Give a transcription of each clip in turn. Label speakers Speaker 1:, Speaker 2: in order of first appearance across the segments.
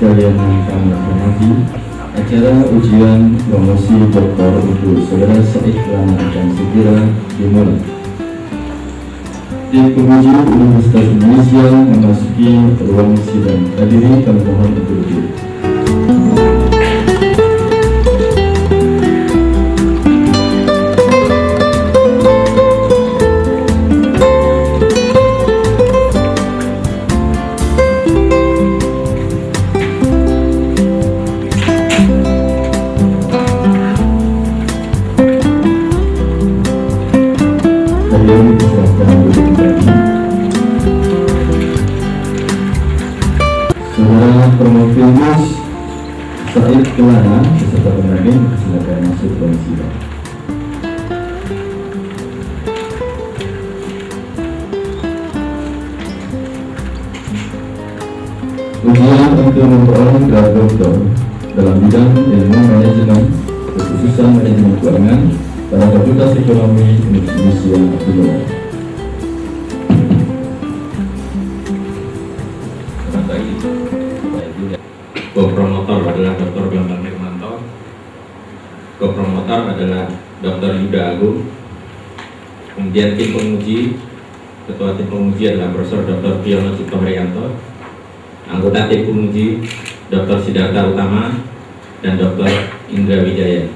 Speaker 1: sekalian yang kami hormati, acara ujian promosi doktor untuk saudara Said Kelana akan segera dimulai. Tim penguji Universitas Indonesia memasuki ruang sidang. Hadirin kami mohon untuk duduk. Saudara Promovius Said Kelana beserta pendamping silakan masuk ke sidang. Ujian untuk memperoleh gelar doktor dalam bidang ilmu manajemen kekhususan manajemen keuangan pada Fakultas Ekonomi Universitas Indonesia.
Speaker 2: Co-promotor adalah Dr. Bambang Hermanto. Co-promotor adalah Dr. Yuda Agung. Kemudian tim penguji, ketua tim penguji adalah Profesor Dr. Piono Cipto Haryanto. Anggota tim penguji Dr. Siddhartha Utama dan Dr. Indra Wijaya.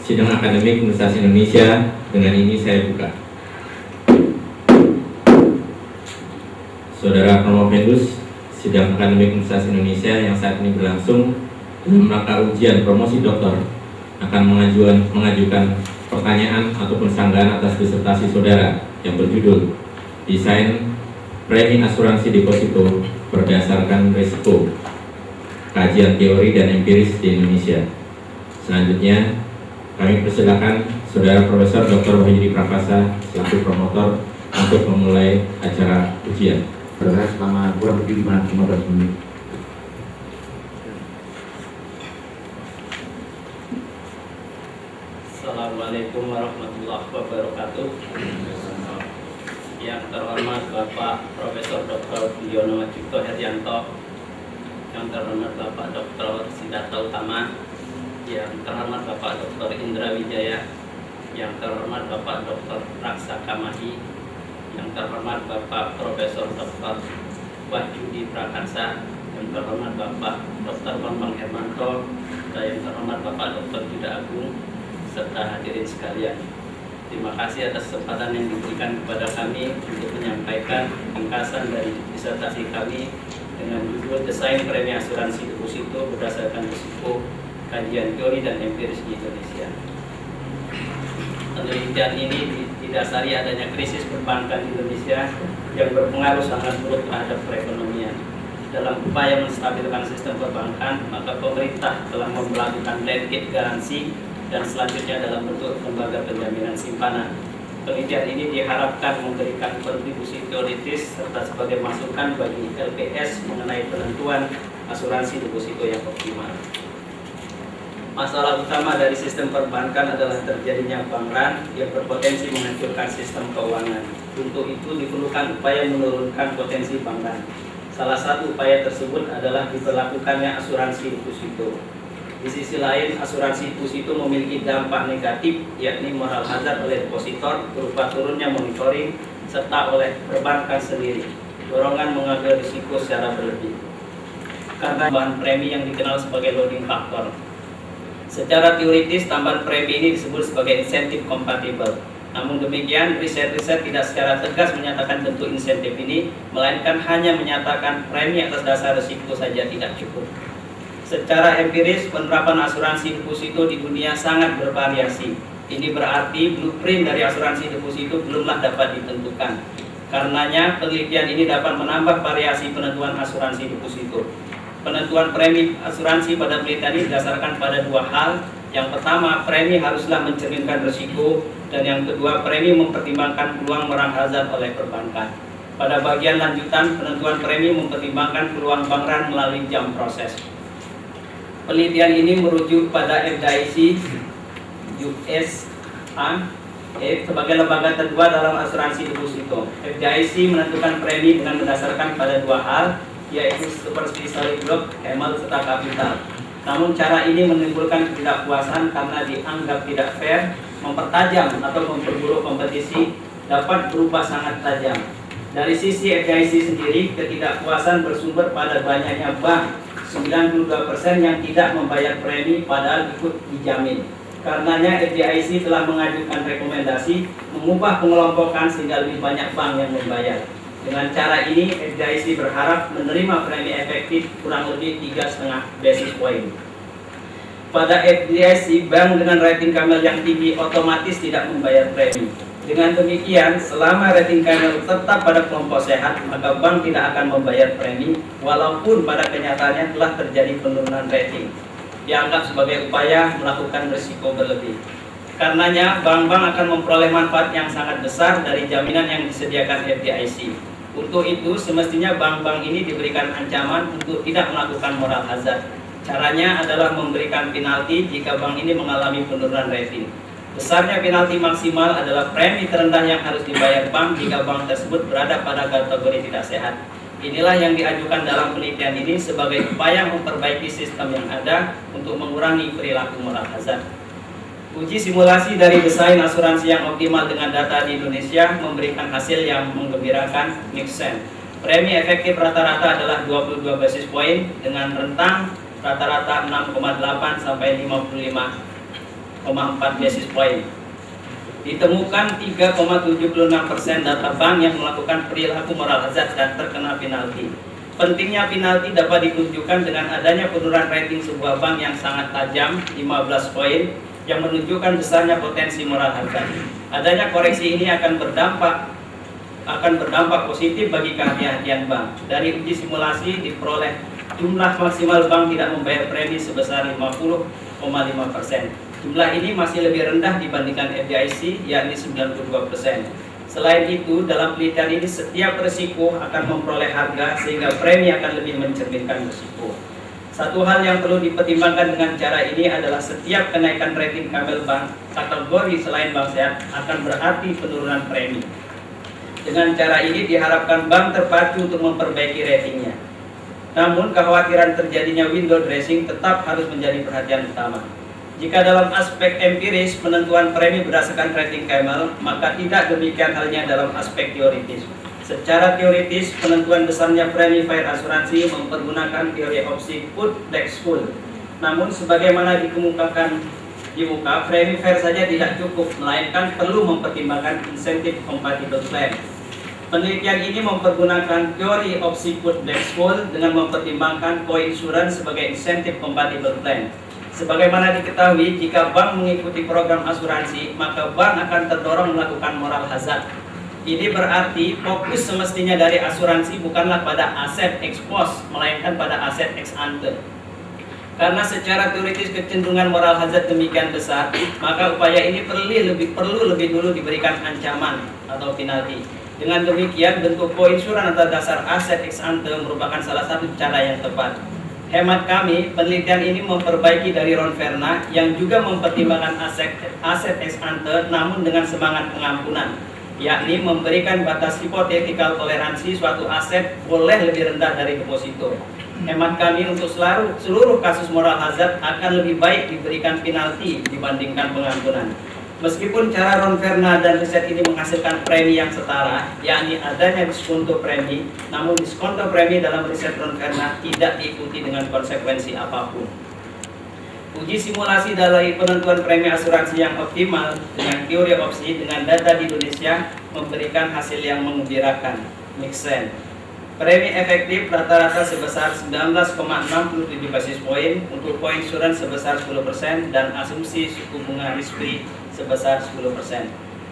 Speaker 2: Sidang akademik Universitas Indonesia dengan ini saya buka. Saudara Promovendus, sidang akademik Universitas Indonesia yang saat ini berlangsung dalam rangka ujian promosi doktor akan mengajukan pertanyaan ataupun sanggahan atas disertasi saudara yang berjudul Desain Premi Asuransi Deposito Berdasarkan Risiko, Kajian Teori dan Empiris di Indonesia. Selanjutnya, kami persilakan Saudara Profesor Dr. Wahyudi Prakasa selaku promotor untuk memulai acara ujian.
Speaker 3: Saudara selama kurang lebih 15 menit.
Speaker 4: Assalamualaikum warahmatullahi wabarakatuh. Yang terhormat Bapak Profesor Dr. Piono Cipto Haryanto, yang terhormat Bapak Dr. Siddhartha Utama, yang terhormat Bapak Dr. Indra Wijaya, yang terhormat Bapak Dr. Raksa Kamahi, yang terhormat Bapak Profesor Dr. Wahyudi Prakasa, yang terhormat Bapak Dr. Bambang Hermanto, dan yang terhormat Bapak Dr. Yuda Agung, serta hadirin sekalian. Terima kasih atas kesempatan yang diberikan kepada kami untuk menyampaikan ringkasan dari disertasi kami dengan judul Desain Premi Asuransi Deposito Berdasarkan Risiko, Kajian Teori dan Empiris di Indonesia. Penelitian ini didasari adanya krisis perbankan di Indonesia yang berpengaruh sangat buruk terhadap perekonomian. Dalam upaya menstabilkan sistem perbankan, maka pemerintah telah melakukan blanket garansi dan selanjutnya dalam bentuk lembaga penjaminan simpanan. Penelitian ini diharapkan memberikan kontribusi teoritis serta sebagai masukan bagi LPS mengenai penentuan asuransi deposito yang optimal. Masalah utama dari sistem perbankan adalah terjadinya bank run yang berpotensi menghancurkan sistem keuangan. Untuk itu diperlukan upaya menurunkan potensi bank run. Salah satu upaya tersebut adalah diberlakukannya asuransi deposito. Di sisi lain, asuransi deposito memiliki dampak negatif, yakni moral hazard oleh depositor berupa turunnya monitoring serta oleh perbankan sendiri, dorongan mengambil risiko secara berlebih. Karena bahan premi yang dikenal sebagai loading factor. Secara teoritis, tambahan premi ini disebut sebagai insentif kompatibel. Namun demikian, riset-riset tidak secara tegas menyatakan bentuk insentif ini, melainkan hanya menyatakan premi atas dasar risiko saja tidak cukup. Secara empiris, penerapan asuransi deposito di dunia sangat bervariasi. Ini berarti blueprint dari asuransi deposito belumlah dapat ditentukan. Karenanya, penelitian ini dapat menambah variasi penentuan asuransi deposito. Penentuan premi asuransi pada penelitian ini didasarkan pada dua hal. Yang pertama, premi haruslah mencerminkan risiko, dan yang kedua, premi mempertimbangkan peluang merang hazard oleh perbankan. Pada bagian lanjutan, penentuan premi mempertimbangkan peluang bank run melalui jam proses. Penelitian ini merujuk pada FDIC USA sebagai lembaga kedua dalam asuransi deposito. FDIC menentukan premi dengan berdasarkan pada dua hal. yaitu seperti solid block, Camel, serta kapital. Namun cara ini menimbulkan ketidakpuasan karena dianggap tidak fair, mempertajam atau memperburuk kompetisi, dapat berubah sangat tajam. Dari sisi FDIC sendiri, ketidakpuasan bersumber pada banyaknya bank, 92% yang tidak membayar premi padahal ikut dijamin. Karenanya FDIC telah mengajukan rekomendasi mengubah pengelompokan sehingga lebih banyak bank yang membayar. Dengan cara ini, FDIC berharap menerima premi efektif kurang lebih 3,5 basis point. Pada FDIC, bank dengan rating Camel yang tinggi otomatis tidak membayar premi. Dengan demikian, selama rating Camel tetap pada kelompok sehat, maka bank tidak akan membayar premi, walaupun pada kenyataannya telah terjadi penurunan rating. Dianggap sebagai upaya melakukan risiko berlebih. Karenanya, bank-bank akan memperoleh manfaat yang sangat besar dari jaminan yang disediakan FDIC. Untuk itu, semestinya bank-bank ini diberikan ancaman untuk tidak melakukan moral hazard. Caranya adalah memberikan penalti jika bank ini mengalami penurunan rating. Besarnya penalti maksimal adalah premi terendah yang harus dibayar bank jika bank tersebut berada pada kategori tidak sehat. Inilah yang diajukan dalam penelitian ini sebagai upaya memperbaiki sistem yang ada untuk mengurangi perilaku moral hazard. Uji simulasi dari desain asuransi yang optimal dengan data di Indonesia memberikan hasil yang menggembirakan. Nixon. Premi efektif rata-rata adalah 22 basis point dengan rentang rata-rata 6,8 sampai 55,4 basis point. Ditemukan 3,76% data bank yang melakukan perilaku moral hazard dan terkena penalti. Pentingnya penalti dapat ditunjukkan dengan adanya penurunan rating sebuah bank yang sangat tajam, 15 poin, yang menunjukkan besarnya potensi moral hazard. Adanya koreksi ini akan berdampak positif bagi kehati-hatian bank. Dari uji simulasi diperoleh jumlah maksimal bank tidak membayar premi sebesar 50,5%. Jumlah ini masih lebih rendah dibandingkan FDIC, yakni 92%. Selain itu, dalam penelitian ini setiap risiko akan memperoleh harga sehingga premi akan lebih mencerminkan risiko. Satu hal yang perlu dipertimbangkan dengan cara ini adalah setiap kenaikan rating Camel Bank kategori selain bank sehat akan berarti penurunan premi. Dengan cara ini diharapkan bank terpacu untuk memperbaiki ratingnya. Namun kekhawatiran terjadinya window dressing tetap harus menjadi perhatian utama. Jika dalam aspek empiris penentuan premi berdasarkan rating Camel, maka tidak demikian halnya dalam aspek teoritis. Secara teoritis, penentuan besarnya premi fair asuransi mempergunakan teori opsi put flex full. Namun sebagaimana dikemukakan di muka, premi fair saja tidak cukup, melainkan perlu mempertimbangkan insentif compatible plan. Penelitian ini mempergunakan teori opsi put flex full dengan mempertimbangkan co-insurance sebagai insentif compatible plan. Sebagaimana diketahui, jika bank mengikuti program asuransi, maka bank akan terdorong melakukan moral hazard. Ini berarti fokus semestinya dari asuransi bukanlah pada aset ex post, melainkan pada aset ex ante. Karena secara teoritis kecenderungan moral hazard demikian besar, maka upaya ini perlu lebih dulu diberikan ancaman atau penalti. Dengan demikian, bentuk co-insurance atau dasar aset ex ante merupakan salah satu cara yang tepat. Hemat kami, penelitian ini memperbaiki dari Ron Verna yang juga mempertimbangkan aset ex ante namun dengan semangat pengampunan, yakni memberikan batas hipotetikal toleransi suatu aset boleh lebih rendah dari deposito. Hemat kami untuk seluruh kasus moral hazard akan lebih baik diberikan penalti dibandingkan pengampunan. Meskipun cara Ron Verna dan riset ini menghasilkan premi yang setara, yakni adanya diskonto premi, namun diskonto premi dalam riset Ron Verna tidak diikuti dengan konsekuensi apapun. Uji simulasi dari penentuan premi asuransi yang optimal dengan teori opsi dengan data di Indonesia memberikan hasil yang menggembirakan. Nixon. Premi efektif rata-rata sebesar 19,67 basis point untuk co-insurance sebesar 10% dan asumsi suku bunga risk-free sebesar 10%.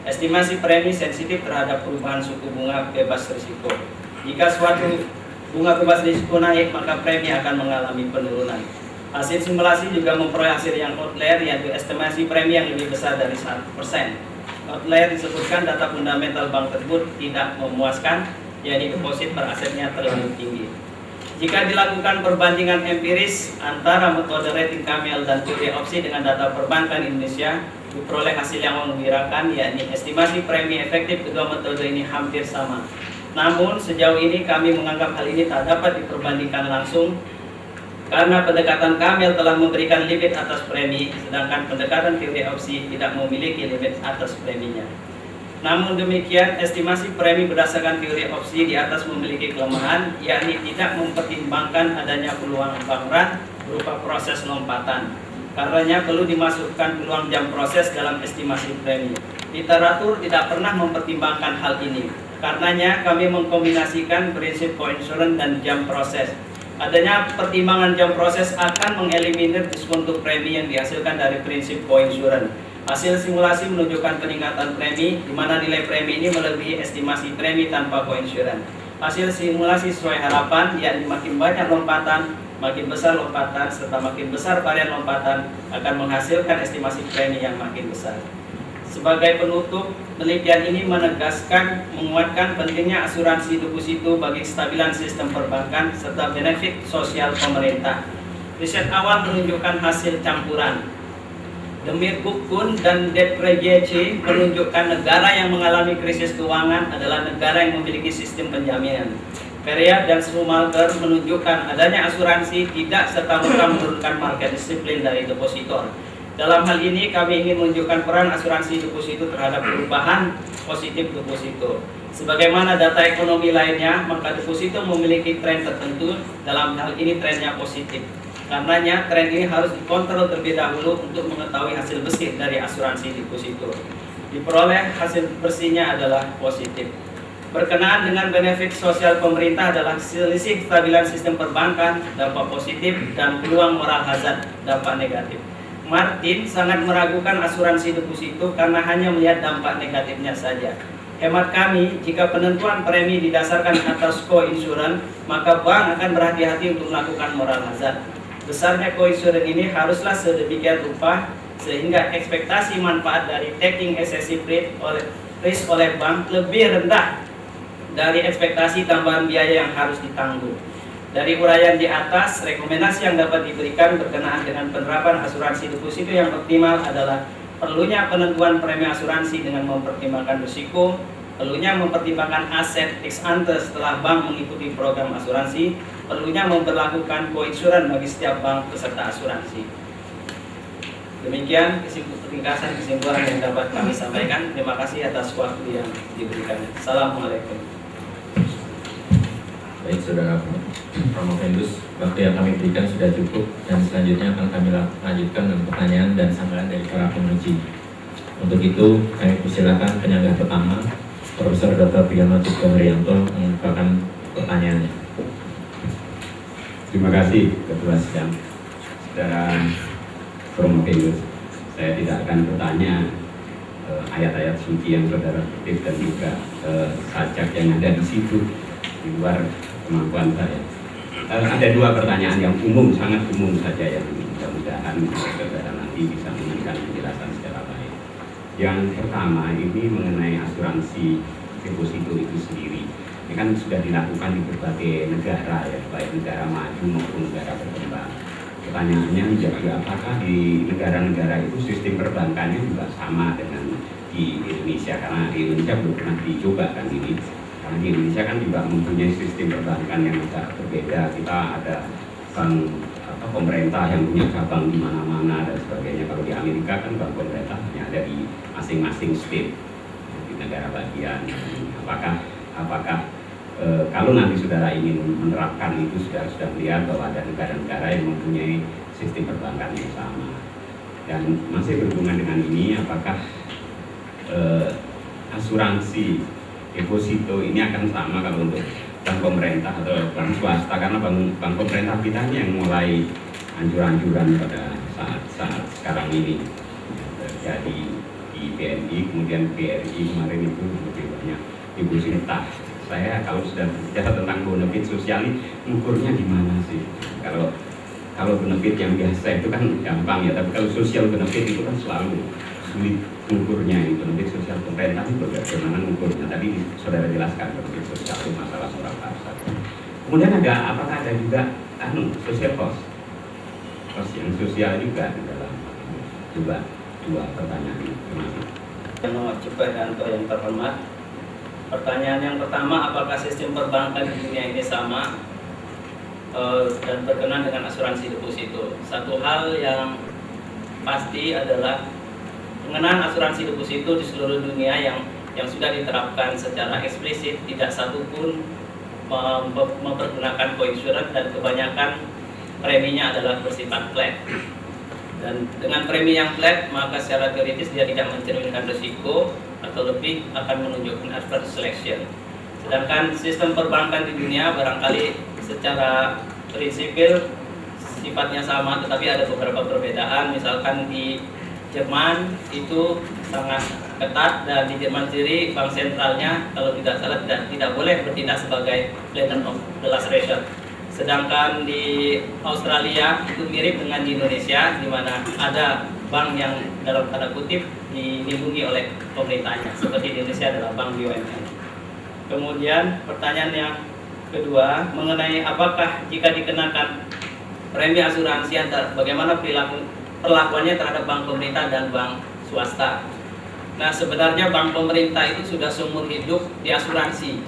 Speaker 4: Estimasi premi sensitif terhadap perubahan suku bunga bebas risiko. Jika suatu bunga bebas risiko naik, maka premi akan mengalami penurunan. Hasil simulasi juga memperoleh hasil yang outlier, yaitu estimasi premi yang lebih besar dari 1%. Outlier disebutkan data fundamental bank tersebut tidak memuaskan, yakni deposit per asetnya terlalu tinggi. Jika dilakukan perbandingan empiris antara metode rating Camel dan teori opsi dengan data perbankan Indonesia, diperoleh hasil yang menggembirakan, yakni estimasi premi efektif kedua metode ini hampir sama. Namun sejauh ini kami menganggap hal ini tak dapat diperbandingkan langsung karena pendekatan Kamil telah memberikan limit atas premi, sedangkan pendekatan teori opsi tidak memiliki limit atas preminya. Namun demikian, estimasi premi berdasarkan teori opsi di atas memiliki kelemahan, yakni tidak mempertimbangkan adanya peluang bank run berupa proses lompatan. Karenanya perlu dimasukkan peluang jam proses dalam estimasi premi. Literatur tidak pernah mempertimbangkan hal ini. Karenanya kami mengkombinasikan prinsip coinsurance dan jam proses. Adanya pertimbangan jam proses akan mengeliminir diskon premi yang dihasilkan dari prinsip coinsurance. Hasil simulasi menunjukkan peningkatan premi, di mana nilai premi ini melebihi estimasi premi tanpa coinsurance. Hasil simulasi sesuai harapan, yakni makin banyak lompatan, makin besar lompatan, serta makin besar varian lompatan akan menghasilkan estimasi premi yang makin besar. Sebagai penutup, penelitian ini menegaskan menguatkan pentingnya asuransi deposito bagi kestabilan sistem perbankan serta benefit sosial pemerintah. Riset awal menunjukkan hasil campuran. Demir Kukun dan Depreciation menunjukkan negara yang mengalami krisis keuangan adalah negara yang memiliki sistem penjaminan. Perea dan Schumacher menunjukkan adanya asuransi tidak serta-merta menurunkan market disiplin dari depositor. Dalam hal ini kami ingin menunjukkan peran asuransi deposito terhadap perubahan positif deposito. Sebagaimana data ekonomi lainnya, maka deposito memiliki tren tertentu, dalam hal ini trennya positif. Karenanya tren ini harus dikontrol terlebih dahulu untuk mengetahui hasil bersih dari asuransi deposito. Diperoleh hasil bersihnya adalah positif. Berkenaan dengan benefit sosial pemerintah adalah selisih kestabilan sistem perbankan, dampak positif, dan peluang moral hazard, dampak negatif. Martin sangat meragukan asuransi deposito karena hanya melihat dampak negatifnya saja. Hemat kami, jika penentuan premi didasarkan atas co-insurance, maka bank akan berhati-hati untuk melakukan moral hazard. Besarnya co-insurance ini haruslah sedemikian rupa sehingga ekspektasi manfaat dari taking excessive risk oleh bank lebih rendah dari ekspektasi tambahan biaya yang harus ditanggung. Dari uraian di atas, rekomendasi yang dapat diberikan berkenaan dengan penerapan asuransi deposito yang optimal adalah perlunya penentuan premi asuransi dengan mempertimbangkan risiko, perlunya mempertimbangkan aset ex ante setelah bank mengikuti program asuransi, perlunya memperlakukan co-insurance bagi setiap bank peserta asuransi. Demikian ringkasan kesimpulan yang dapat kami sampaikan. Terima kasih atas waktu yang diberikan. Assalamualaikum.
Speaker 2: Baik, Saudara Promovendus, waktu yang kami berikan sudah cukup dan selanjutnya akan kami lanjutkan dengan pertanyaan dan sanggahan dari para penguji. Untuk itu, kami persilakan penyanggah pertama, Profesor Dr. Priyono Cipto Haryanto mengucapkan pertanyaannya.
Speaker 5: Terima kasih Ketua Sidang. Saudara Promovendus, saya tidak akan bertanya ayat-ayat suci yang saudara kutip dan juga sajak yang ada di situ di luar kemampuan saya. Ada dua pertanyaan yang umum, sangat umum saja yang mudah-mudahan saudara nanti bisa memberikan penjelasan secara baik. Yang pertama ini mengenai asuransi deposito itu sendiri. Ini kan sudah dilakukan di berbagai negara ya, baik negara maju maupun negara berkembang. Pertanyaannya menjadi apakah di negara-negara itu sistem perbankannya juga sama dengan di Indonesia, karena di Indonesia belum pernah dicoba kan ini. Karena di Indonesia kan juga mempunyai sistem perbankan yang agak berbeda. Kita ada bank pemerintah yang punya cabang di mana-mana dan sebagainya. Kalau di Amerika kan bank pemerintah hanya ada di masing-masing state, di negara bagian. Apakah kalau nanti saudara ingin menerapkan itu, sudah melihat bahwa ada negara-negara yang mempunyai sistem perbankan yang sama. Dan masih berhubungan dengan ini, apakah asuransi deposito ini akan sama kalau untuk bank pemerintah atau bank swasta, karena bank pemerintah kita ini yang mulai anjuran-anjuran pada saat sekarang ini terjadi di BNI, kemudian BRI kemarin itu lebih banyak deposito. Saya kalau sudah bicara tentang benefit sosial ini, ukurnya di mana sih? Kalau benefit yang biasa itu kan gampang ya, tapi kalau sosial benefit itu kan selalu sulit ukurnya. Benefit sosial pemerintah itu bagaimana ukurnya? Tadi saudara jelaskan benefit sosial itu masalah surat harta. Kemudian apakah ada juga social cost yang sosial juga di dalam? Coba dua pertanyaan ini. Terima kasih.
Speaker 4: Cipto Haryanto yang terhormat, Pertanyaan yang pertama, apakah sistem perbankan di dunia ini sama dan berkenan dengan asuransi deposito? Satu hal yang pasti adalah pengenaan asuransi deposito di seluruh dunia yang sudah diterapkan secara eksplisit, tidak satupun mempergunakan coinsurance, dan kebanyakan preminya adalah bersifat flat. Dan dengan premi yang flat, maka secara teoritis dia tidak mencerminkan risiko atau lebih akan menunjukkan adverse selection. Sedangkan sistem perbankan di dunia barangkali secara prinsipil sifatnya sama, tetapi ada beberapa perbedaan. Misalkan di Jerman itu sangat ketat, dan di Jerman sendiri bank sentralnya kalau tidak salah tidak boleh bertindak sebagai lender of the last resort. Sedangkan di Australia itu mirip dengan di Indonesia, di mana ada bank yang dalam tanda kutip dilindungi oleh pemerintahnya, seperti di Indonesia adalah bank BUMN. Kemudian pertanyaan yang kedua mengenai apakah jika dikenakan premi asuransi bagaimana perlakuannya terhadap bank pemerintah dan bank swasta. Nah, sebenarnya bank pemerintah itu sudah seumur hidup di asuransi,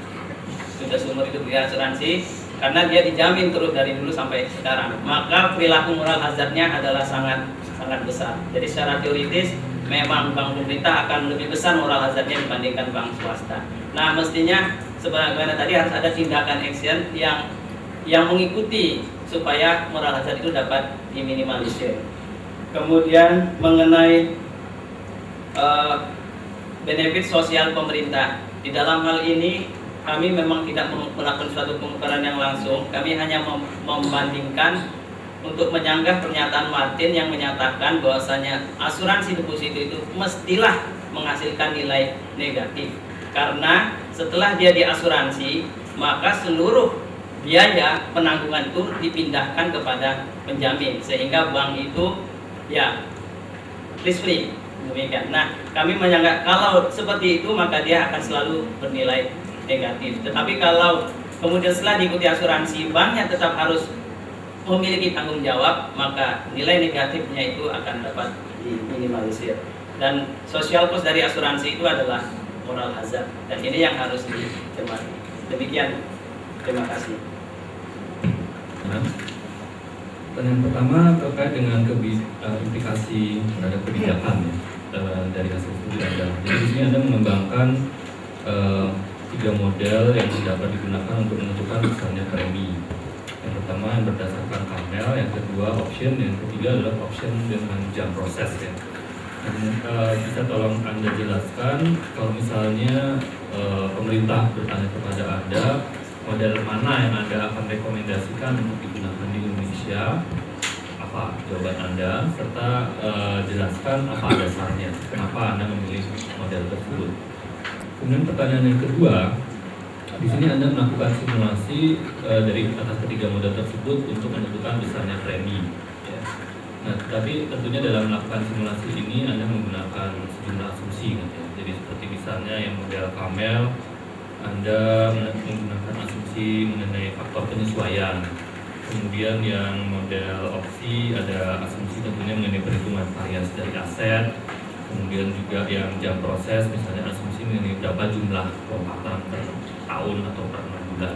Speaker 4: karena dia dijamin terus dari dulu sampai sekarang. Maka perilaku moral hazardnya adalah sangat besar. Jadi secara teoritis memang bank pemerintah akan lebih besar moral hazardnya dibandingkan bank swasta. Nah, mestinya sebagaimana tadi harus ada tindakan action yang mengikuti supaya moral hazard itu dapat diminimalisir. Kemudian mengenai benefit sosial pemerintah, di dalam hal ini kami memang tidak melakukan suatu pengukuran yang langsung. Kami hanya membandingkan untuk menyanggah pernyataan Martin yang menyatakan bahwasanya asuransi deposito itu mestilah menghasilkan nilai negatif, karena setelah dia diasuransi maka seluruh biaya penanggungan itu dipindahkan kepada penjamin, sehingga bank itu ya risk free, demikian. Nah, kami menyanggah kalau seperti itu maka dia akan selalu bernilai negatif. Tetapi kalau kemudian setelah diikuti asuransi banknya tetap harus memiliki tanggung jawab, maka nilai negatifnya itu akan dapat diminimalisir. Dan social cost dari asuransi itu adalah moral hazard, dan ini yang harus dicermati. Demikian, terima kasih.
Speaker 1: Pertanyaan pertama terkait dengan implikasi terhadap kebijakan dari hasil studi Anda. Jadi di sini Anda mengembangkan 3 model yang dapat digunakan untuk menentukan misalnya premi. Yang pertama yang berdasarkan KAMEL, yang kedua option, yang ketiga adalah option dengan jam proses ya. Bisa tolong Anda jelaskan kalau misalnya pemerintah bertanya kepada Anda model mana yang Anda akan rekomendasikan untuk digunakan di Indonesia, apa jawaban Anda, serta jelaskan apa dasarnya, kenapa Anda memilih model tersebut. Kemudian pertanyaan yang kedua, di sini Anda melakukan simulasi dari atas ketiga model tersebut untuk menentukan besarnya premi. Ya. Nah, tapi tentunya dalam melakukan simulasi ini Anda menggunakan sejumlah asumsi. Ya. Jadi seperti misalnya yang model KAMEL, Anda menggunakan asumsi mengenai faktor penyesuaian. Kemudian yang model opsi ada asumsi tentunya mengenai perhitungan variasi dari aset. Kemudian juga yang jam proses misalnya asumsi mengenai berapa jumlah lompatan per tahun atau per 6 bulan.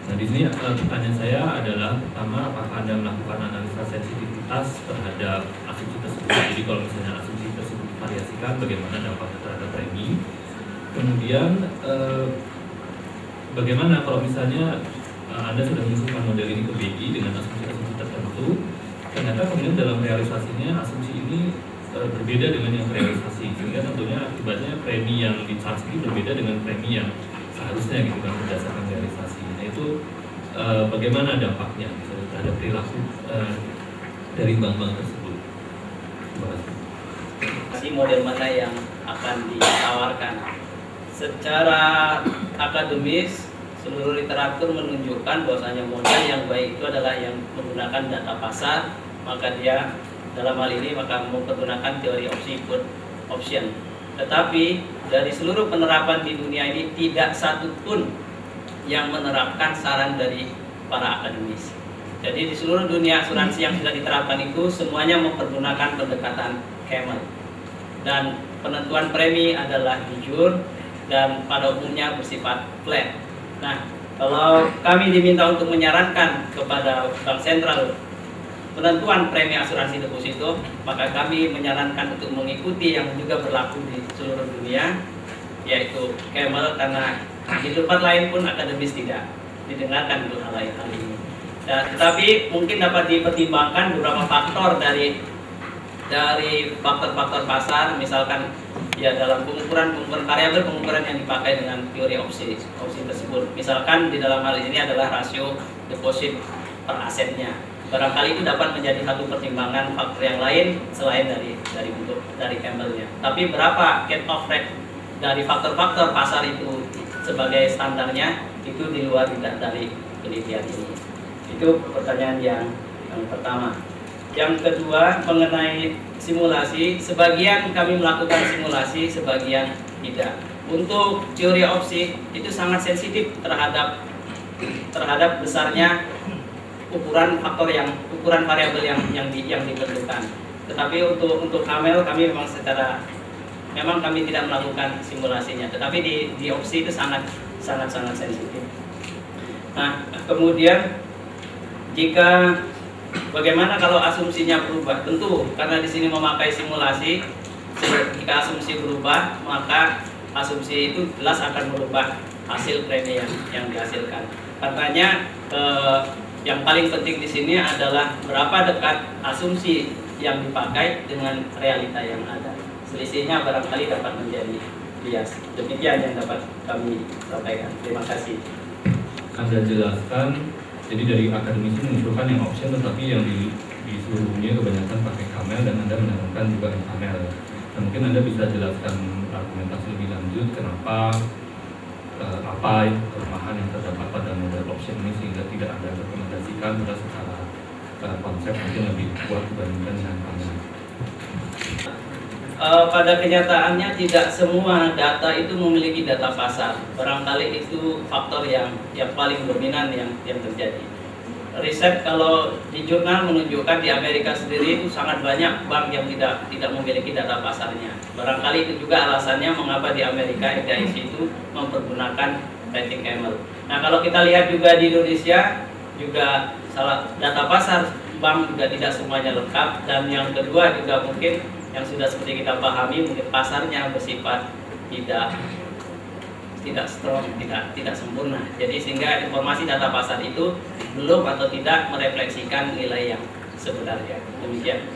Speaker 1: Nah, di sini pertanyaan saya adalah pertama, apakah Anda melakukan analisa sensitivitas terhadap asumsi tersebut? Jadi kalau misalnya asumsi tersebut divariasikan, bagaimana dampaknya terhadap premi? Kemudian bagaimana kalau misalnya Anda sudah mengusulkan model ini ke BI dengan asumsi-asumsi tertentu, ternyata kemudian dalam realisasinya asumsi ini berbeda dengan yang realisasi, sehingga tentunya akibatnya premi yang di-charge ini berbeda dengan premi yang seharusnya gitu kan berdasarkan realisasi. Nah itu bagaimana dampaknya terhadap perilaku dari bank-bank tersebut? Terima kasih.
Speaker 4: Model mana yang akan ditawarkan? Secara akademis, seluruh literatur menunjukkan bahwasanya model yang baik itu adalah yang menggunakan data pasar, maka dia dalam hal ini maka mempergunakan teori opsi put option. Tetapi dari seluruh penerapan di dunia ini tidak satu pun yang menerapkan saran dari para akademis. Jadi di seluruh dunia asuransi yang sudah diterapkan itu semuanya mempergunakan pendekatan Camel. Dan penentuan premi adalah jujur, dan pada umumnya bersifat flat. Nah, kalau kami diminta untuk menyarankan kepada Bank Sentral penentuan premi asuransi deposito, maka kami menyarankan untuk mengikuti yang juga berlaku di seluruh dunia, yaitu Camel, karena di tempat lain pun akademis tidak didengarkan untuk hal ini. Tetapi mungkin dapat dipertimbangkan beberapa faktor dari faktor-faktor pasar, misalkan ya dalam pengukuran variabel pengukuran yang dipakai dengan teori opsi tersebut. Misalkan di dalam hal ini adalah rasio deposit per asetnya. Barangkali itu dapat menjadi satu pertimbangan faktor yang lain selain dari Campbell-nya. Tapi berapa cut off rate dari faktor-faktor pasar itu sebagai standarnya, itu di luar dari penelitian ini. Itu pertanyaan yang pertama. Yang kedua, mengenai simulasi, sebagian kami melakukan simulasi, sebagian tidak. Untuk teori opsi itu sangat sensitif terhadap besarnya ukuran variabel yang ditentukan. Tetapi untuk Camel kami memang kami tidak melakukan simulasinya. Tetapi di opsi itu sangat sensitif. Nah, kemudian bagaimana kalau asumsinya berubah? Tentu karena di sini memakai simulasi, jika asumsi berubah, maka asumsi itu jelas akan merubah hasil premi yang dihasilkan. Katanya yang paling penting di sini adalah berapa dekat asumsi yang dipakai dengan realita yang ada. Selisihnya barangkali dapat menjadi bias. Demikian yang dapat kami sampaikan. Terima kasih.
Speaker 1: Anda jelaskan, jadi dari akademisi mengusulkan yang option, tetapi yang di seluruh dunia kebanyakan pakai Camel dan Anda menyarankan juga yang Camel. Nah, mungkin Anda bisa jelaskan argumentasi lebih lanjut kenapa apa kelemahan yang terdapat pada model option ini sehingga tidak Anda rekomendasikan pada secara konsep mungkin lebih kuat dibandingkan dengan Camel.
Speaker 4: Pada kenyataannya tidak semua data itu memiliki data pasar. Barangkali itu faktor yang paling dominan yang terjadi. Riset kalau di jurnal menunjukkan di Amerika sendiri itu sangat banyak bank yang tidak memiliki data pasarnya. Barangkali itu juga alasannya mengapa di Amerika FDIC itu mempergunakan rating Camel. Nah, kalau kita lihat juga di Indonesia juga data pasar bank juga tidak semuanya lengkap, dan yang kedua juga mungkin yang sudah seperti kita pahami, mungkin pasarnya bersifat tidak strong, tidak sempurna. Jadi sehingga informasi data pasar itu belum atau tidak merefleksikan nilai yang sebenarnya. Demikian.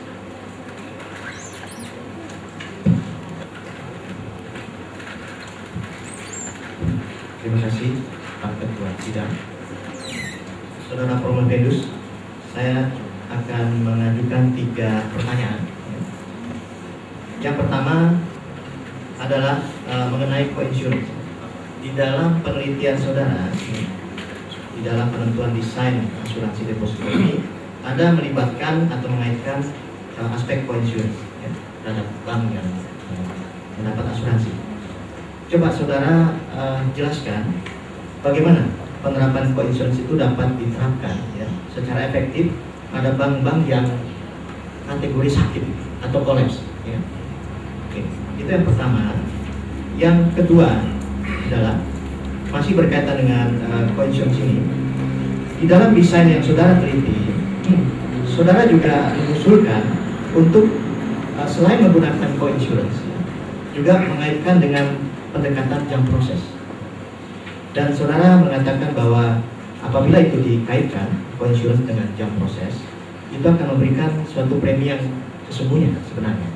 Speaker 3: Terima kasih Pak Ketua Sidang. Saudara Prometheus, saya akan mengajukan 3 pertanyaan. Yang pertama adalah mengenai coinsurance. Di dalam penelitian saudara, di dalam penentuan desain asuransi deposito ini, Anda melibatkan atau mengaitkan aspek coinsurance ya, terhadap bank yang mendapat asuransi. Coba saudara jelaskan bagaimana penerapan coinsurance itu dapat diterapkan ya, secara efektif pada bank-bank yang kategori sakit atau kolaps ya. Oke, itu yang pertama. Yang kedua adalah masih berkaitan dengan coinsurance ini. Di dalam desain yang saudara teliti, saudara juga mengusulkan untuk selain menggunakan coinsurance ya, juga mengaitkan dengan pendekatan jam proses. Dan saudara mengatakan bahwa apabila itu dikaitkan coinsurance dengan jam proses, itu akan memberikan suatu premi yang sesungguhnya sebenarnya.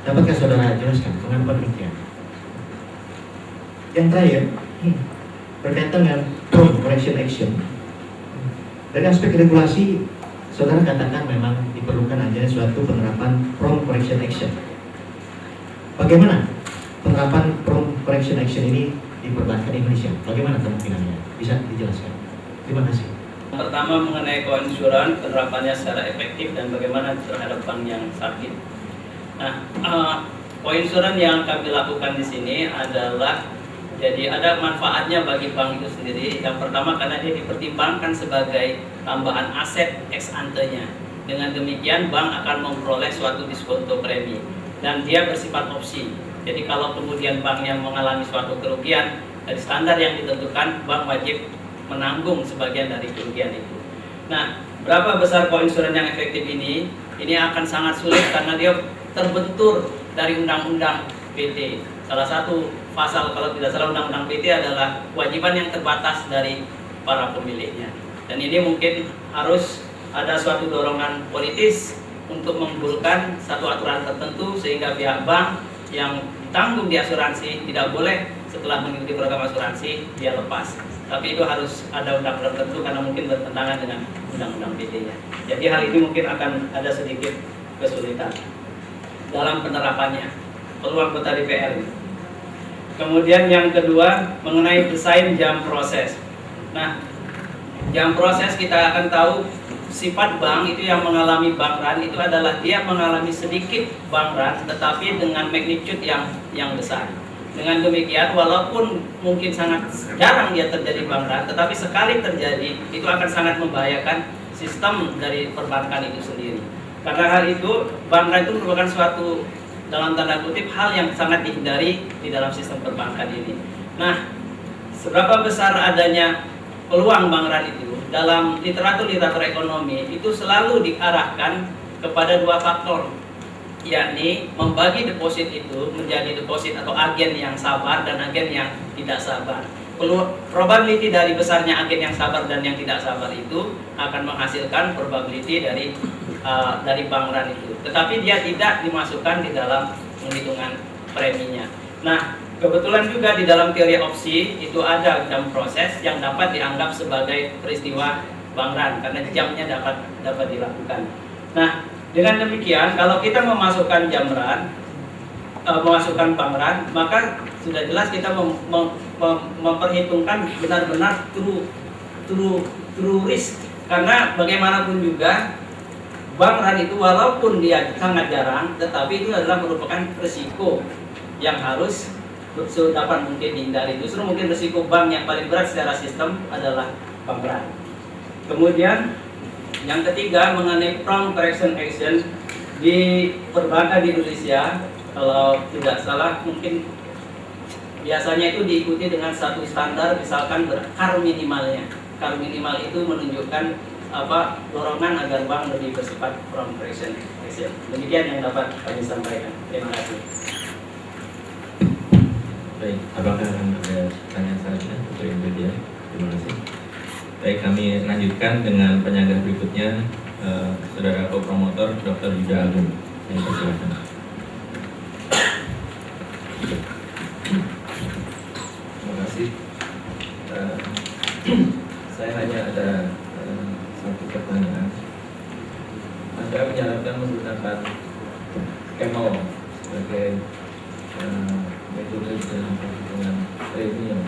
Speaker 3: Dapatkah saudara jelaskan mengapa demikian? Yang terakhir berkaitan dengan prompt correction action. Dari aspek regulasi, saudara katakan memang diperlukan adanya suatu penerapan prompt correction action. Bagaimana penerapan prompt correction action ini diperlakukan di Indonesia? Bagaimana kemungkinannya? Bisa dijelaskan? Terima kasih.
Speaker 4: Pertama mengenai coinsurance, penerapannya secara efektif dan bagaimana terhadap bank yang sakit. Nah, coinsurance yang kami lakukan di sini adalah jadi ada manfaatnya bagi bank itu sendiri. Yang pertama karena dia dipertimbangkan sebagai tambahan aset ex ante-nya. Dengan demikian bank akan memperoleh suatu diskonto premi dan dia bersifat opsi. Jadi kalau kemudian bank yang mengalami suatu kerugian, dari standar yang ditentukan, bank wajib menanggung sebagian dari kerugian itu. Nah, berapa besar koinsuran yang efektif ini? Ini akan sangat sulit karena dia terbentur dari undang-undang PT. Salah satu pasal, kalau tidak salah, undang-undang PT adalah kewajiban yang terbatas dari para pemiliknya. Dan ini mungkin harus ada suatu dorongan politis untuk menggulkan satu aturan tertentu sehingga pihak bank yang ditanggung di asuransi tidak boleh setelah mengikuti program asuransi dia lepas. Tapi itu harus ada undang-undang tertentu karena mungkin bertentangan dengan undang-undang PT-nya. Jadi hal ini mungkin akan ada sedikit kesulitan dalam penerapannya. Perlu anggota DPR. Kemudian yang kedua mengenai desain jam proses. Nah, jam proses kita akan tahu sifat bank itu yang mengalami bank run itu adalah dia mengalami sedikit bank run tetapi dengan magnitude yang besar. Dengan demikian walaupun mungkin sangat jarang dia terjadi bank run, tetapi sekali terjadi itu akan sangat membahayakan sistem dari perbankan itu sendiri. Karena hal itu bank run itu merupakan suatu dalam tanda kutip hal yang sangat dihindari di dalam sistem perbankan ini. Nah, seberapa besar adanya peluang bank run itu dalam literatur ekonomi itu selalu diarahkan kepada dua faktor, yakni membagi deposit itu menjadi deposit atau agen yang sabar dan agen yang tidak sabar. Probability dari besarnya agen yang sabar dan yang tidak sabar itu akan menghasilkan probability dari bank run itu. Tetapi dia tidak dimasukkan di dalam penghitungan preminya. Nah, kebetulan juga di dalam teori opsi itu ada jam proses yang dapat dianggap sebagai peristiwa bank run karena jamnya dapat dilakukan. Nah, dengan demikian kalau kita memasukkan jam run, memasukkan bank run, maka sudah jelas kita memperhitungkan benar-benar true risk. Karena bagaimanapun juga bank run itu walaupun dia sangat jarang, tetapi itu adalah merupakan risiko yang harus sedapat mungkin dihindari. Justru mungkin risiko bank yang paling berat secara sistem adalah bank run. Kemudian yang ketiga mengenai prompt correction action di perbankan di Indonesia, kalau tidak salah mungkin biasanya itu diikuti dengan satu standar, misalkan CAR minimalnya. CAR minimal itu menunjukkan dorongan agar bank lebih bersifat prompt correction action. Demikian yang dapat kami sampaikan. Terima kasih.
Speaker 2: Baik, apakah ada pertanyaan selanjutnya untuk Ibu Dia? Terima kasih. Baik, kami lanjutkan dengan penyangga berikutnya, Saudara Co-Promotor Dr. Yuda Agung. Yang persilakan.
Speaker 6: Terima kasih. Saya hanya ada satu pertanyaan. Anda menyarankan menggunakan Camel sebagai metode dalam perhitungan premium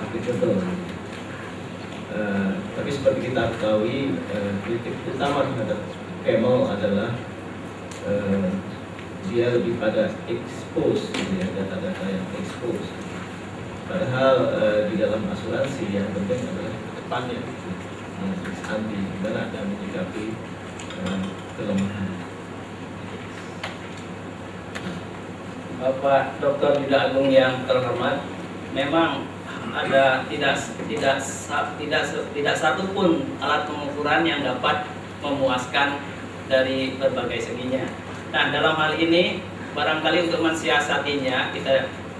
Speaker 6: applicable. Tapi seperti kita ketahui, kritik utama terhadap Camel adalah dia lebih pada expose, gitu ya, data-data yang expose. Padahal di dalam asuransi yang penting adalah kedepannya, nanti gimana Anda menyikapi kelemahan.
Speaker 4: Bapak Dr. Yuda Agung yang terhormat, memang ada tidak satu pun alat pengukuran yang dapat memuaskan dari berbagai seginya. Nah, dalam hal ini barangkali untuk mensiasatinya,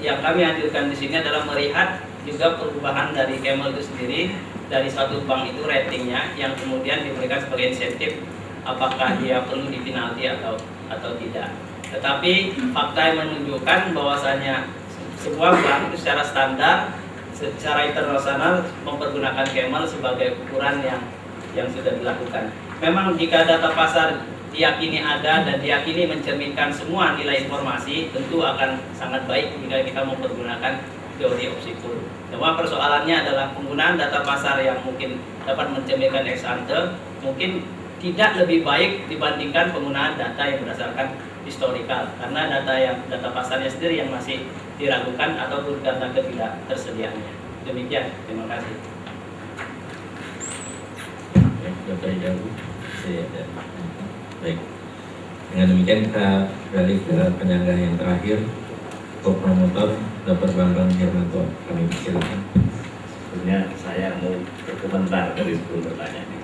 Speaker 4: yang kami hadirkan di sini adalah melihat juga perubahan dari Camel itu sendiri, dari suatu bank itu ratingnya yang kemudian diberikan sebagai insentif apakah dia perlu dipenalti atau tidak. Tetapi fakta yang menunjukkan bahwasanya sebuah bank itu secara standar, secara internasional mempergunakan Camel sebagai ukuran yang sudah dilakukan. Memang jika data pasar diyakini ada dan diyakini mencerminkan semua nilai informasi, tentu akan sangat baik jika kita mempergunakan teori opsi pool. Cuma persoalannya adalah penggunaan data pasar yang mungkin dapat mencerminkan ex ante mungkin tidak lebih baik dibandingkan penggunaan data yang berdasarkan historical, karena data pasarnya sendiri yang masih diragukan ataupun karena ketidaktersediaannya. Demikian, terima kasih.
Speaker 2: Baik, Dr. Yuda Agung. Baik. Dengan demikian kita beralih ke penyangga yang terakhir, co-promotor Dr. Bambang Hermanto. Kami silakan.
Speaker 7: Sebenarnya saya mau berkomentar dari sebelum bertanya ini.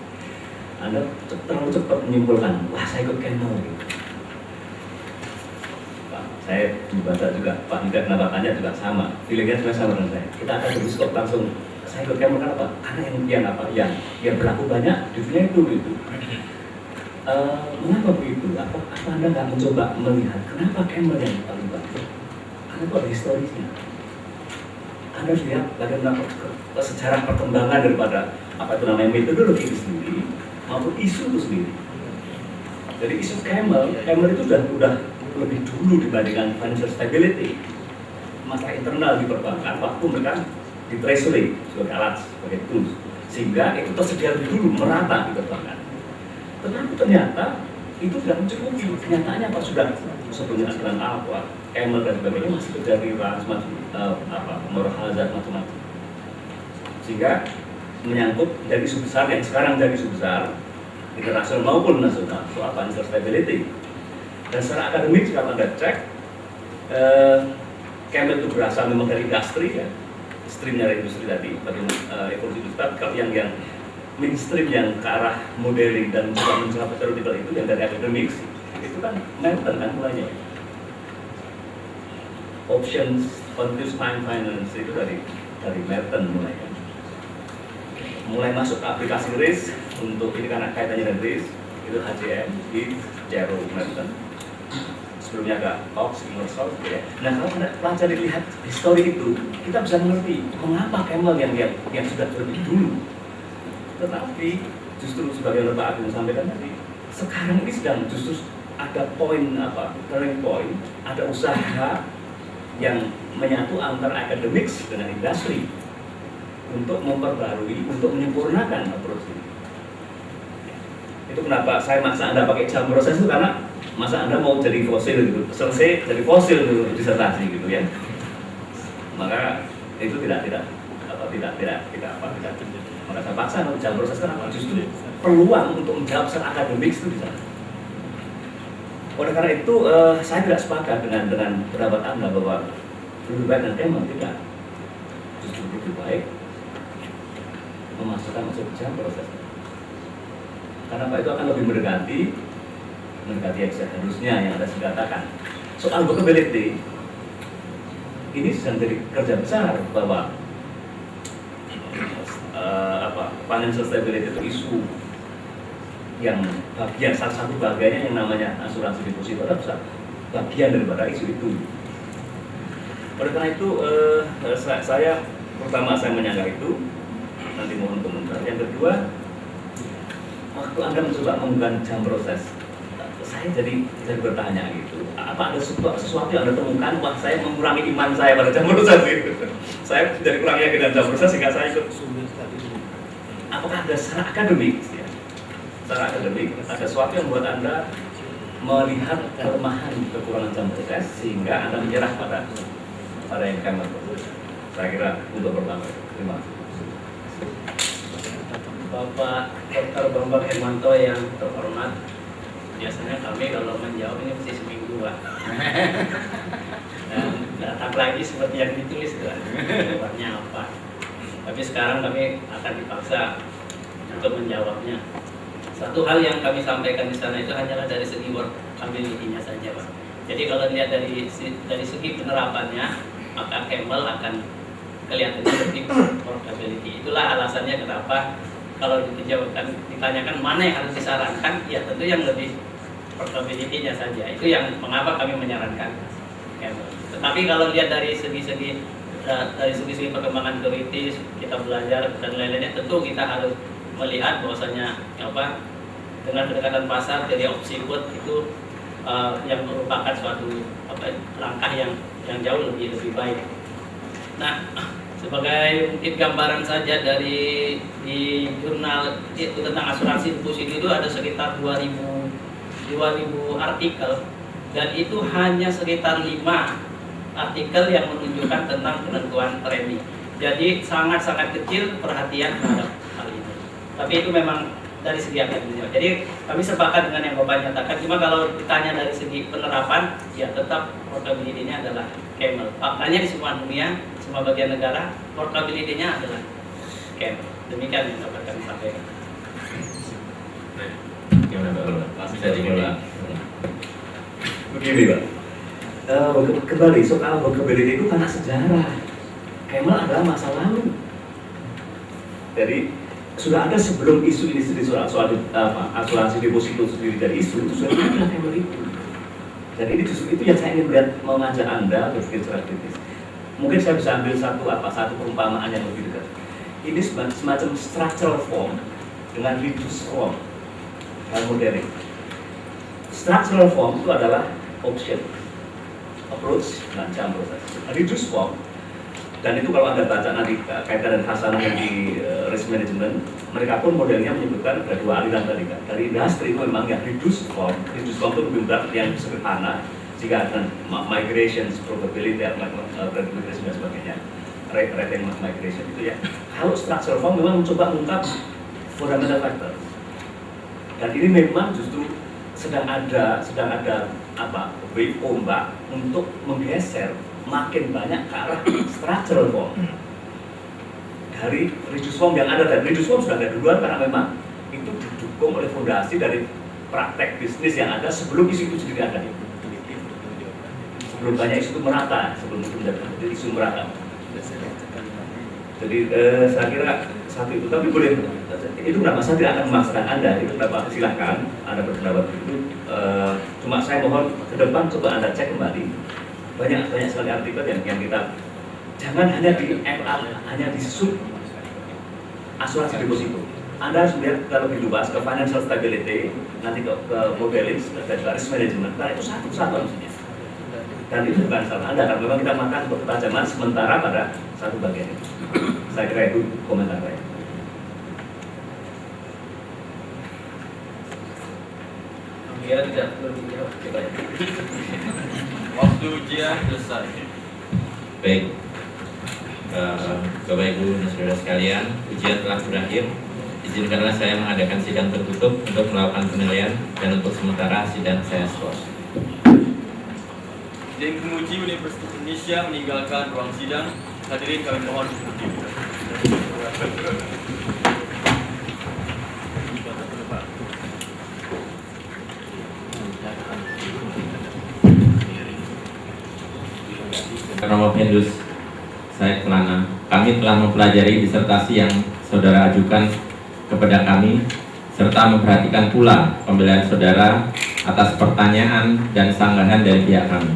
Speaker 7: Anda terlalu cepat menyimpulkan, wah saya ikut Camel gitu. Pak, saya dibaca juga, Pak Nida kenapa tanya juga sama, feelingnya juga sama dengan saya. Kita akan berdiskusi langsung, saya ikut Camel kenapa? Karena yang berlaku banyak di dunia itu gitu. Mengapa begitu? Apa Anda nggak mencoba melihat kenapa Camel yang paling bagus? Karena itu ada historisnya. Anda lihat bagaimana sejarah perkembangan daripada apa itu namanya metodologi itu sendiri maupun isu itu sendiri. Jadi isu Camel itu sudah lebih dulu dibandingkan financial stability, masalah internal di perbankan waktu mereka di treasury sebagai alat, sebagai tools, sehingga itu tersedia lebih dulu merata di perbankan. Tetapi ternyata itu tidak mencukupi. Kenyataannya apa sudah sebelumnya asuran apa, Camel dan sebagainya masih terjadi semacam moral hazard macam-macam. Sehingga menyangkut dari isu besar yang sekarang jadi isu besar internasional maupun nasional soal financial stability. Dan secara akademik kalau Anda cek, Camel itu berasal memang dari industri ya, streamnya dari industri tadi, bagaimana evolusi industri. Tapi kalau yang mainstream yang ke arah modeling dan mencoba teoritikal itu yang dari akademik itu kan Melton kan mulainya. Options, continuous time finance itu dari Melton mulainya. Mulai masuk ke aplikasi risk untuk ini karena kaitannya dengan risk itu HCM di Jerome Melton. Sebelumnya agak Cox, Ingersoll gitu ya. Nah kalau Anda pelajari lihat histori itu, kita bisa mengerti mengapa Camel yang sudah lebih dulu. Tetapi justru sebagai Pak Agung sampaikan tadi, sekarang ini sedang justru ada turning point, ada usaha yang menyatu antara akademik dengan industri untuk memperbarui, untuk menyempurnakan approach ini. Itu kenapa saya maksa Anda pakai jam proses itu, karena masa Anda mau jadi fosil gitu, selesai dari fosil dulu disertasi gitu ya. Maka itu tidak maka saya paksa untuk jam proses kenapa? Justru peluang untuk menjawab secara akademik itu di sana. Oleh karena itu saya tidak sepakat dengan pendapat Anda bahwa lebih baik dan Camel tidak. Justru lebih baik masuk jam proses. Karena Pak itu akan lebih mendekati yang seharusnya yang Anda katakan. Soal workability ini sedang jadi kerja besar bahwa financial stability itu isu yang bagian salah satu bagiannya yang namanya asuransi deposito adalah bagian daripada isu itu. Oleh karena itu saya menyanggah itu, nanti mohon komentar. Yang kedua, waktu Anda mencoba menggunakan jam proses, saya jadi bertanya gitu, apa ada sesuatu yang Anda temukan? Wah, saya mengurangi iman saya pada jam proses gitu. Saya jadi kurang yakin dengan jam proses sehingga saya ikut. Apakah ada secara akademik? Ya? Secara akademik, ada sesuatu yang membuat Anda melihat kelemahan kekurangan jam proses sehingga Anda menyerah pada yang Camel. Saya kira untuk pertama. Terima kasih.
Speaker 4: Bapak Dr. Bambang Hermanto yang terhormat, biasanya kami kalau menjawab ini mesti seminggu Pak. Dan datang lagi seperti yang ditulis kan, jawabannya apa. Tapi sekarang kami akan dipaksa untuk menjawabnya. Satu hal yang kami sampaikan di sana itu hanyalah dari segi workability-nya saja Pak. Jadi kalau dilihat dari segi penerapannya, maka Camel akan kelihatannya lebih workability. Itulah alasannya kenapa kalau ditanyakan mana yang harus disarankan, ya tentu yang lebih workability-nya saja. Itu yang mengapa kami menyarankan Camel. Tetapi kalau lihat dari segi perkembangan teoritis, kita belajar dan lain-lainnya, tentu kita harus melihat bahwasanya dengan pendekatan pasar dari opsi put itu yang merupakan suatu langkah yang jauh lebih baik. Nah, sebagai mungkin gambaran saja di jurnal itu tentang asuransi deposito itu ada sekitar 2000 artikel, dan itu hanya sekitar 5 artikel yang menunjukkan tentang penentuan premi. Jadi sangat-sangat kecil perhatian terhadap hal ini. Tapi itu memang dari segi akademis. Jadi kami sepakat dengan yang Bapak nyatakan. Cuma kalau ditanya dari segi penerapan, ya tetap portability-nya adalah camel. Faktanya di semua dunia, semua bagian negara, portability-nya adalah camel. Demikian yang dapat kami sampaikan.
Speaker 2: Gimana Pak?
Speaker 7: Bisa dimulai. Begini Pak, kembali soal workability itu karena sejarah. Camel adalah masa lalu. Jadi sudah ada sebelum isu ini sendiri soal asuransi deposito sendiri dari isu itu sudah ada Camel itu. Dan ini justru itu yang saya ingin mengajak Anda berpikir secara kritis. Mungkin saya bisa ambil satu perumpamaan yang lebih dekat. Ini semacam structural form dengan reduced form modeling. Structural form itu adalah option, approach, dan jam proses. Reduced form, dan itu kalau Anda baca nanti kaitan dengan Hasanah yang di risk management, mereka pun modelnya menyebutkan ada dua aliran tadi kan. Dari industri itu memang yang reduced form itu lebih berat yang sederhana, jika ada migration, probability, predictability dan sebagainya, rate migration itu ya. Kalau structural form memang mencoba mengungkap fundamental factor. Dan ini memang justru sedang ada wave ombak untuk menggeser makin banyak ke arah structural form dari reduced form yang ada. Dan reduced form sudah ada duluan karena memang itu didukung oleh fondasi dari praktek bisnis yang ada sebelum isu itu sendiri ada. Sebelum banyak isu itu merata, sebelum itu menjadi isu merata. Jadi saya kira satu itu, tapi boleh itu kenapa saya tidak akan memaksakan Anda, itu kenapa silahkan Anda berpendapat itu. Cuma saya mohon ke depan coba Anda cek kembali banyak sekali artikel yang kita jangan hanya di MA, hanya di sub asuransi deposito. Anda harus melihat lebih luas ke financial stability, nanti ke modeling dan risk management. Nah itu satu maksudnya. Dan itu bukan salah Anda, karena memang kita makan untuk ketajaman sementara pada satu bagian itu. Saya kira itu komentar saya.
Speaker 4: Ya, tidak perlu dijawab.
Speaker 8: Waktu ujian selesai.
Speaker 2: Baik, Bapak Ibu dan Saudara sekalian, ujian telah berakhir. Izinkanlah saya mengadakan sidang tertutup untuk melakukan penilaian dan untuk sementara sidang saya skors.
Speaker 8: Dewan Penguji Universitas Indonesia meninggalkan ruang sidang. Hadirin kami mohon berdiri.
Speaker 2: Romo Pendus Said Kelana, kami telah mempelajari disertasi yang saudara ajukan kepada kami serta memperhatikan pula pembelaan saudara atas pertanyaan dan sanggahan dari pihak kami.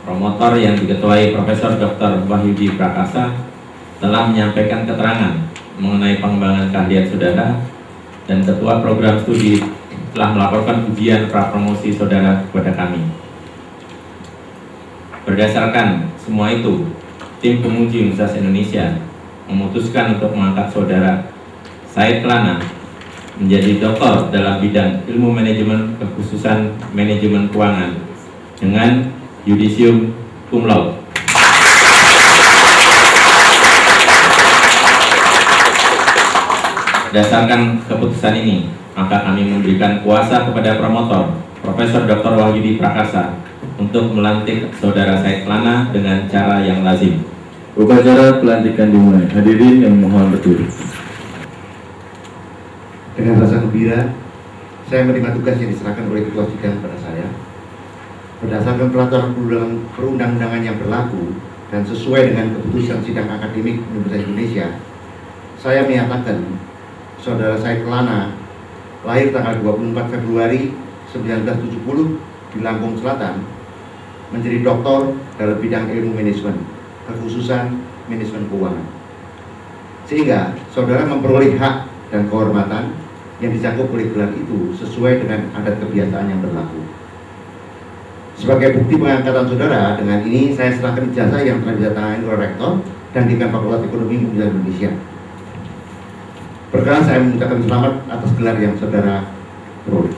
Speaker 2: Promotor yang diketuai Profesor Dr. Wahyudi Prakasa telah menyampaikan keterangan mengenai pengembangan keahlian saudara, dan Ketua Program Studi telah melaporkan ujian prapromosi saudara kepada kami. Berdasarkan semua itu, tim penguji Universitas Indonesia memutuskan untuk mengangkat saudara Said Kelana menjadi doktor dalam bidang ilmu manajemen kekhususan manajemen keuangan dengan yudisium cum laude. Berdasarkan keputusan ini, maka kami memberikan kuasa kepada promotor Profesor Dr. Wahyudi Prakasa untuk melantik saudara Said Kelana dengan cara yang lazim.
Speaker 9: Upacara pelantikan dimulai. Hadirin yang mohon berdiri.
Speaker 3: Dengan rasa gembira, saya menerima tugas yang diserahkan oleh Ketua Sidang kepada saya. Berdasarkan peraturan perundang-undangan yang berlaku dan sesuai dengan keputusan Sidang Akademik Universitas Indonesia, saya menyatakan saudara Said Kelana lahir tanggal 24 Februari 1970 di Lampung Selatan, menjadi doktor dalam bidang ilmu manajemen, kekhususan manajemen keuangan. Sehingga saudara memperoleh hak dan kehormatan yang dicakup oleh gelar itu sesuai dengan adat kebiasaan yang berlaku. Sebagai bukti pengangkatan saudara, dengan ini saya serahkan ijazah yang telah ditandatangani oleh Rektor dan Dekan Fakultas Ekonomi Universitas Indonesia. Berkenan saya mengucapkan selamat atas gelar yang saudara peroleh.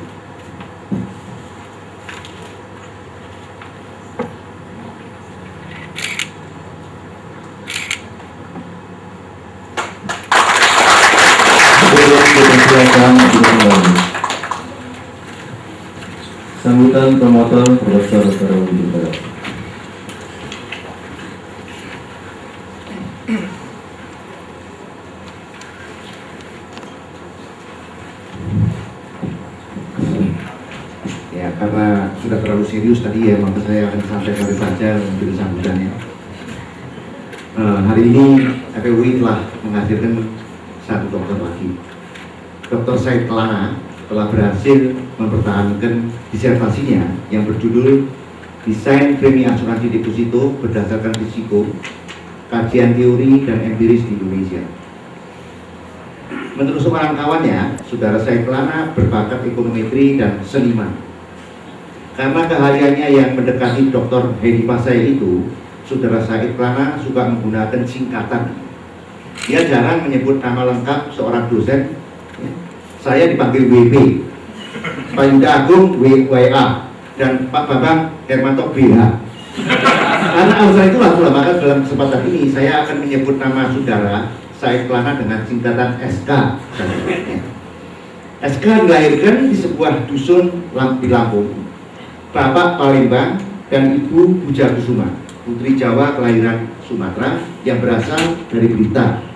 Speaker 9: Silakan Dipersilakan promotor Profesor Sarwudi Barat.
Speaker 10: Ya, karena sudah terlalu serius tadi ya, maka saya akan sampaikan saja untuk sambutannya. Hari ini FEUI telah menghadirkan satu dokter lagi. Dr. Said Kelana telah berhasil mempertahankan disertasinya yang berjudul Desain Premi Asuransi Deposito Berdasarkan Risiko, Kajian Teori dan Empiris di Indonesia. Menurut seorang kawannya, Saudara Said Kelana berbakat ekonometri dan seniman. Karena keahliannya yang mendekati Dr. Hedi Pasai itu, Saudara Said Kelana suka menggunakan singkatan. Dia jarang menyebut nama lengkap seorang dosen. Saya dipanggil WP, Pak Yuda Agung WA, dan Pak Bambang Hermanto BH. Karena alasan itulah maka dalam kesempatan ini saya akan menyebut nama Saudara Said Kelana dengan singkatan SK. SK dilahirkan di sebuah dusun di Lampung. Bapak Palembang dan Ibu Buja Kusuma, putri Jawa kelahiran Sumatera yang berasal dari Blitar.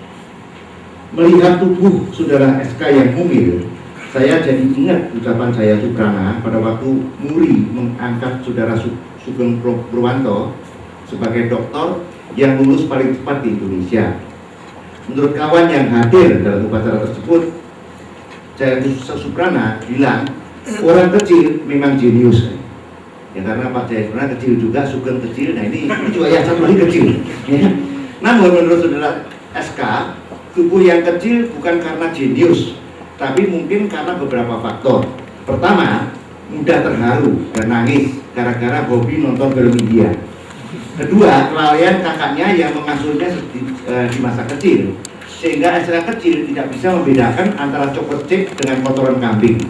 Speaker 10: Melihat tubuh Saudara SK yang mumil, saya jadi ingat ucapan saya Suprana pada waktu Muri mengangkat Saudara Sugeng Purwanto sebagai dokter yang lulus paling cepat di Indonesia. Menurut kawan yang hadir dalam upacara tersebut, saya Suprana bilang orang kecil memang jenius. Ya karena Pak Jaya sebenarnya kecil juga, Sugeng kecil, nah ini juga yang satu lagi kecil. Ya. Namun menurut Saudara SK, tubuh yang kecil bukan karena jenius, tapi mungkin karena beberapa faktor. Pertama, mudah terharu dan nangis gara-gara hobi nonton film India. Kedua, kelalaian kakaknya yang mengasuhnya di masa kecil, sehingga SK kecil tidak bisa membedakan antara chocolate chip dengan kotoran kambing.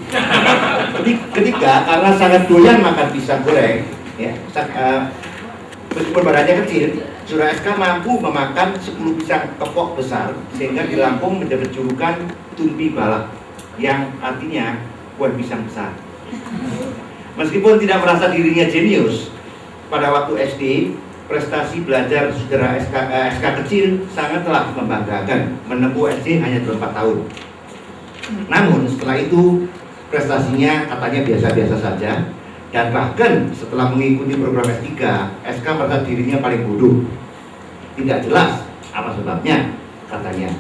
Speaker 10: Ketiga, karena sangat doyan makan pisang goreng, ya, meskipun badannya kecil, Saudara SK mampu memakan 10 pisang kepok besar, sehingga di Lampung mendapat julukan tumpi balak, yang artinya buah pisang besar. Meskipun tidak merasa dirinya jenius, pada waktu SD, prestasi belajar Saudara SK kecil sangatlah membanggakan, menempuh SD hanya 24 tahun. Namun setelah itu, prestasinya katanya biasa-biasa saja, dan bahkan setelah mengikuti program S3, SK merasa dirinya paling bodoh. Tidak jelas apa sebabnya, katanya.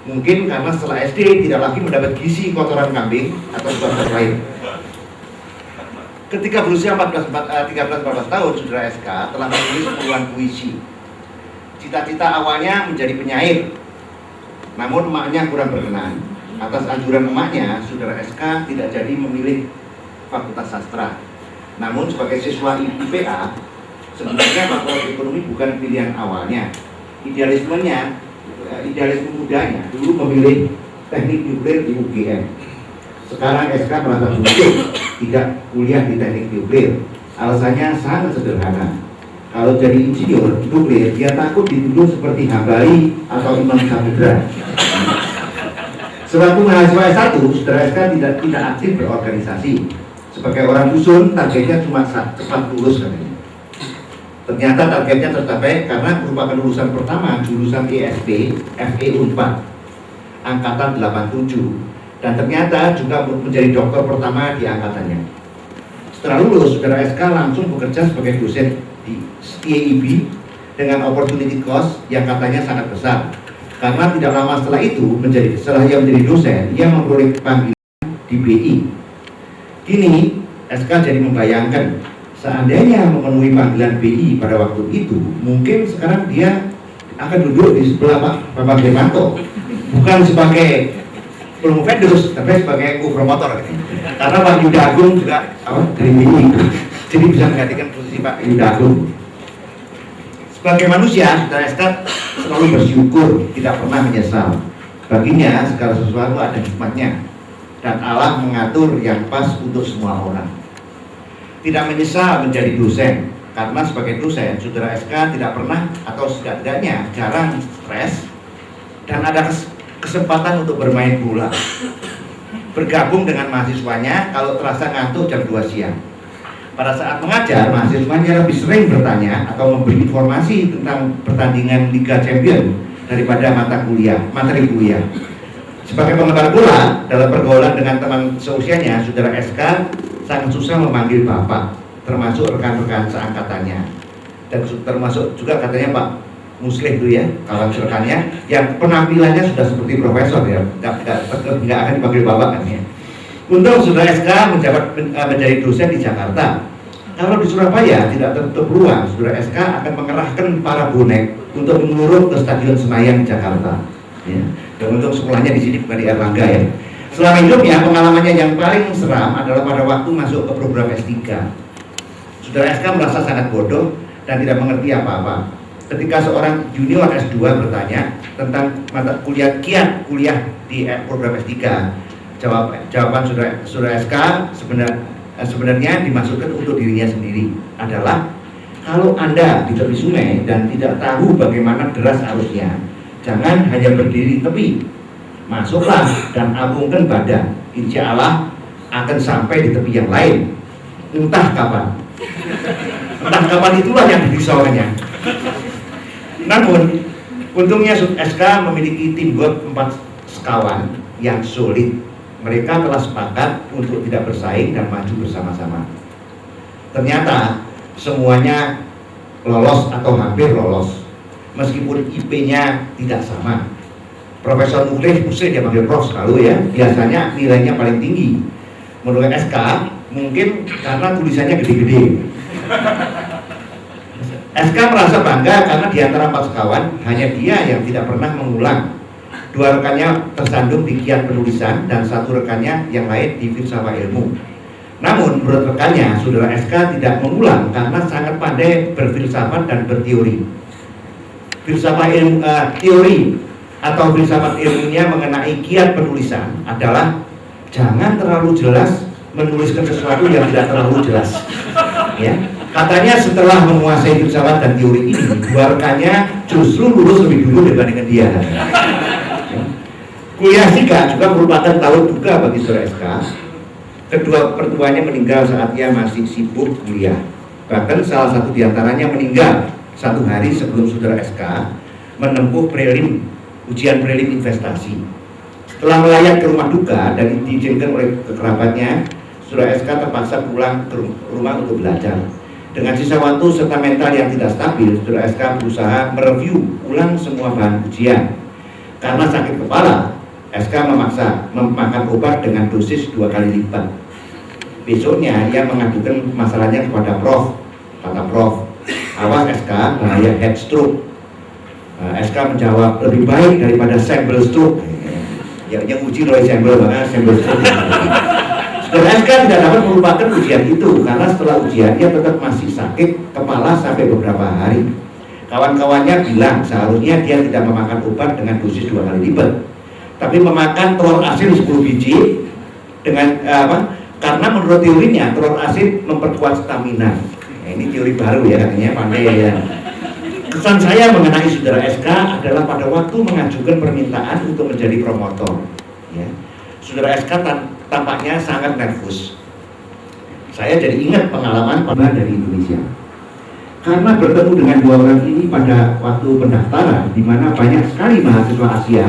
Speaker 10: Mungkin karena setelah SD tidak lagi mendapat gizi kotoran kambing atau sebab lain. Ketika berusia 13-14 tahun, Saudara SK telah menulis puluhan puisi. Cita-cita awalnya menjadi penyair, namun emaknya kurang berkenan. Atas anjuran emaknya, Saudara SK tidak jadi memilih Fakultas Sastra. Namun sebagai siswa IPA, sebenarnya Fakultas Ekonomi bukan pilihan awalnya. Idealisme mudanya dulu memilih Teknik Nuklir di UGM. Sekarang SK merasa butuh tidak kuliah di Teknik Nuklir. Alasannya sangat sederhana. Kalau jadi insinyur nuklir, dia takut dituduh seperti Hambali atau Imam Samudra. Sewaktu mahasiswa S1, Saudara SK tidak aktif berorganisasi. Sebagai orang dusun, targetnya cuma cepat lulus katanya. Ternyata targetnya tercapai karena merupakan lulusan pertama jurusan ESP FE 4 angkatan 87, dan ternyata juga menjadi dokter pertama di angkatannya. Setelah lulus, Saudara SK langsung bekerja sebagai dosen di IAIB dengan opportunity cost yang katanya sangat besar. Karena tidak lama setelah itu, setelah ia menjadi dosen, ia memperoleh panggilan di BI. Kini, SK jadi membayangkan, seandainya memenuhi panggilan BI pada waktu itu, mungkin sekarang dia akan duduk di sebelah Pak Bambang Hermanto, bukan sebagai promovendus, tapi sebagai promotor. Karena Pak Yuda Agung juga dari BI, jadi bisa menggantikan posisi Pak Yuda Agung. Sebagai manusia, Saudara SK selalu bersyukur, tidak pernah menyesal. Baginya, segala sesuatu ada hikmatnya, dan Allah mengatur yang pas untuk semua orang. Tidak menyesal menjadi dosen, karena sebagai dosen, Saudara SK tidak pernah atau setidaknya jarang stres, dan ada kesempatan untuk bermain bola. Bergabung dengan mahasiswanya kalau terasa ngantuk jam 2 siang. Pada saat mengajar, mahasiswanya lebih sering bertanya atau memberi informasi tentang pertandingan Liga Champion daripada materi kuliah. Sebagai penggemar bola, dalam pergaulan dengan teman seusianya, saudara SK sangat susah memanggil bapak, termasuk rekan-rekan seangkatannya. Dan termasuk juga katanya Pak Muslim itu ya, kawan rekannya, yang penampilannya sudah seperti profesor ya, nggak akan dipanggil bapak kan ya. Untung saudara SK menjadi dosen di Jakarta. Kalau di Surabaya tidak tertutup ruang, saudara SK akan mengerahkan para bonek untuk mengurut ke Stadion Senayan Jakarta. Ya. Dan untuk sekolahnya di sini bukan di Erlangga ya. Selama hidupnya pengalamannya yang paling seram adalah pada waktu masuk ke program S3. Saudara SK merasa sangat bodoh dan tidak mengerti apa-apa. Ketika seorang junior S2 bertanya tentang mata kuliah kiat kuliah di program S3, jawaban saudara SK sebenarnya dimaksudkan untuk dirinya sendiri adalah kalau Anda di tepi sungai dan tidak tahu bagaimana deras arusnya, jangan hanya berdiri tepi, masuklah dan apungkan badan, insya Allah akan sampai di tepi yang lain, entah kapan itulah yang dirisaukannya. Namun untungnya SK memiliki teamwork 4 sekawan yang solid. Mereka telah sepakat untuk tidak bersaing dan maju bersama-sama. Ternyata semuanya lolos atau hampir lolos, meskipun IP-nya tidak sama. Profesor Muslim dia panggil Prof selalu ya, biasanya nilainya paling tinggi. Menurut SK mungkin karena tulisannya gede-gede. SK merasa bangga karena di antara 4 sekawan hanya dia yang tidak pernah mengulang. 2 rekannya tersandung di kiat penulisan dan 1 rekannya yang lain di filsafat ilmu. Namun menurut rekannya, saudara SK tidak mengulang karena sangat pandai berfilsafat dan berteori. Teori atau filsafat ilmunya mengenai kiat penulisan adalah jangan terlalu jelas menuliskan sesuatu yang tidak terlalu jelas. Ya. Katanya setelah menguasai filsafat dan teori ini, 2 rekannya justru lulus lebih dulu dibandingkan dia. Kuliah SIKA juga merupakan tahun duka bagi saudara SK. Kedua pertuanya meninggal saat ia masih sibuk kuliah. Bahkan salah satu diantaranya meninggal 1 hari sebelum saudara SK menempuh ujian prelim investasi. Setelah melayat ke rumah duka dan diizinkan oleh kerabatnya, saudara SK terpaksa pulang ke rumah untuk belajar. Dengan sisa waktu serta mental yang tidak stabil, saudara SK berusaha mereview ulang semua bahan ujian. Karena sakit kepala, SK memaksa memakan obat dengan dosis 2 kali lipat. Besoknya ia mengadukan masalahnya kepada Prof. Kata Prof, awas SK, bahaya head stroke. SK menjawab, lebih baik daripada sample stroke. Yang uji oleh sample, maka sample stroke. Dan SK tidak dapat melupakan ujian itu karena setelah ujian dia tetap masih sakit kepala sampai beberapa hari. Kawan-kawannya bilang seharusnya dia tidak memakan obat dengan dosis 2 kali lipat, tapi memakan telur asin 10 biji dengan karena menurut teorinya telur asin memperkuat stamina. Ini teori baru ya katanya, pandai ya. Kesan saya mengenai saudara SK adalah pada waktu mengajukan permintaan untuk menjadi promotor ya. Saudara SK tampaknya sangat nervus. Saya jadi ingat pengalaman dari Indonesia. Karena bertemu dengan 2 orang ini pada waktu pendaftaran, di mana banyak sekali mahasiswa Asia